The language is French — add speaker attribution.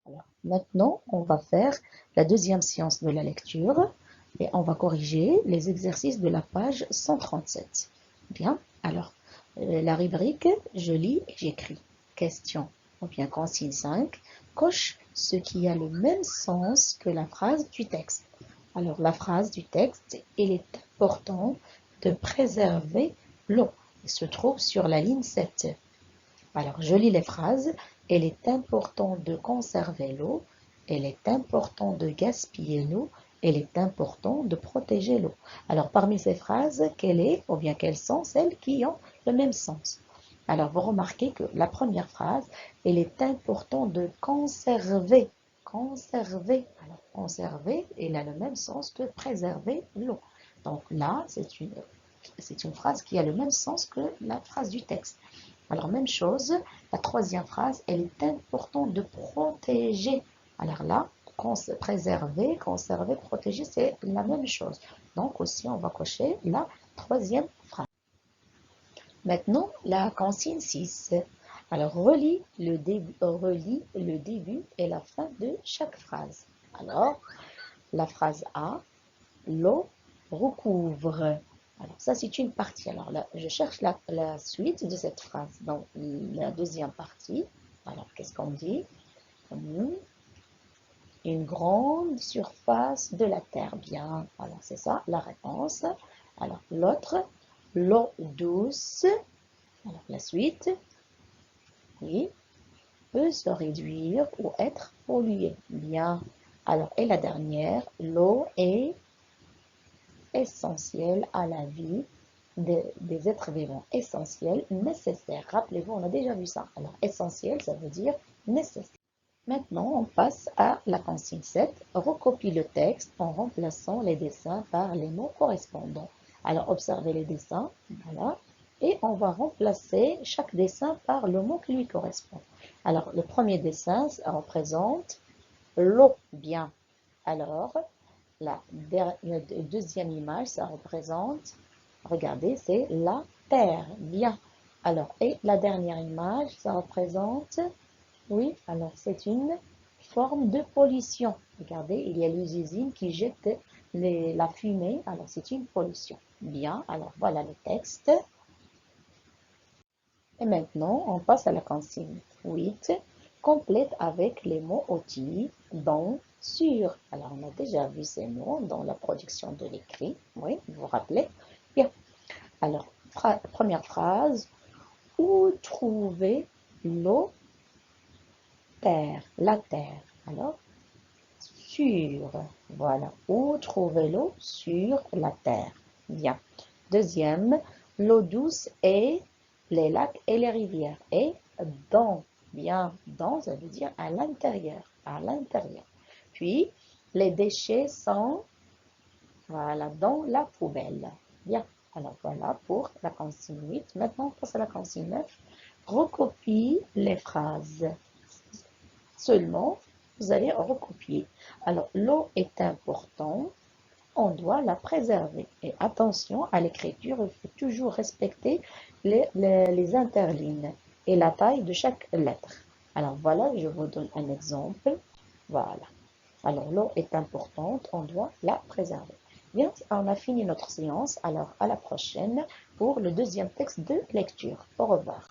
Speaker 1: Alors, maintenant, on va faire la deuxième séance de la lecture et on va corriger les exercices de la page 137. Bien, alors, la rubrique « Je lis et j'écris ». Question, ou bien consigne 5, coche ce qui a le même sens que la phrase du texte. Alors, la phrase du texte, il est important de préserver l'eau. Il se trouve sur la ligne 7. Alors, je lis les phrases. Il est important de conserver l'eau. Il est important de gaspiller l'eau. Il est important de protéger l'eau. Alors, parmi ces phrases, quelle est, ou bien quelles sont celles qui ont le même sens? Alors, vous remarquez que la première phrase, il est important de conserver. Conserver. Alors, conserver, il a le même sens que préserver l'eau. Donc là, c'est une phrase qui a le même sens que la phrase du texte. Alors, même chose, la troisième phrase, elle est importante de protéger. Alors là, préserver, conserver, protéger, c'est la même chose. Donc aussi, on va cocher la troisième phrase. Maintenant, la consigne 6. Alors, relis le début et la fin de chaque phrase. Alors, la phrase A, l'eau recouvre. Alors, ça, c'est une partie. Alors, là, je cherche la suite de cette phrase dans la deuxième partie. Alors, qu'est-ce qu'on dit? Une grande surface de la terre. Bien, voilà, c'est ça, la réponse. Alors, l'autre, l'eau douce. Alors, la suite, oui, peut se réduire ou être polluée. Bien. Alors, et la dernière, l'eau est essentielle à la vie des êtres vivants. Essentiel, nécessaire. Rappelez-vous, on a déjà vu ça. Alors, essentiel, ça veut dire nécessaire. Maintenant, on passe à la consigne 7. Recopie le texte en remplaçant les dessins par les mots correspondants. Alors, observez les dessins. Voilà. Et on va remplacer chaque dessin par le mot qui lui correspond. Alors, le premier dessin, ça représente l'eau. Bien. Alors, la deuxième image, ça représente, regardez, c'est la terre. Bien. Alors, et la dernière image, ça représente, oui, alors c'est une forme de pollution. Regardez, il y a les usines qui jettent la fumée. Alors, c'est une pollution. Bien. Alors, voilà le texte. Et maintenant, on passe à la consigne 8. Complète avec les mots outils, dont, sur. Alors, on a déjà vu ces mots dans la production de l'écrit. Oui, vous vous rappelez? Bien. Alors, première phrase. Où trouver l'eau? Terre. La terre. Alors, sur. Voilà. Où trouver l'eau? Sur la terre. Bien. Deuxième, l'eau douce est les lacs et les rivières. Et dans. Bien, dans, ça veut dire à l'intérieur. À l'intérieur. Puis, les déchets sont, voilà, dans la poubelle. Bien. Alors, voilà pour la consigne 8. Maintenant, on passe à la consigne 9. Recopie les phrases. Seulement, vous allez recopier. Alors, l'eau est importante. On doit la préserver. Et attention à l'écriture, il faut toujours respecter les interlignes et la taille de chaque lettre. Alors voilà, je vous donne un exemple. Voilà. Alors l'eau est importante, on doit la préserver. Bien, on a fini notre séance. Alors à la prochaine pour le deuxième texte de lecture. Au revoir.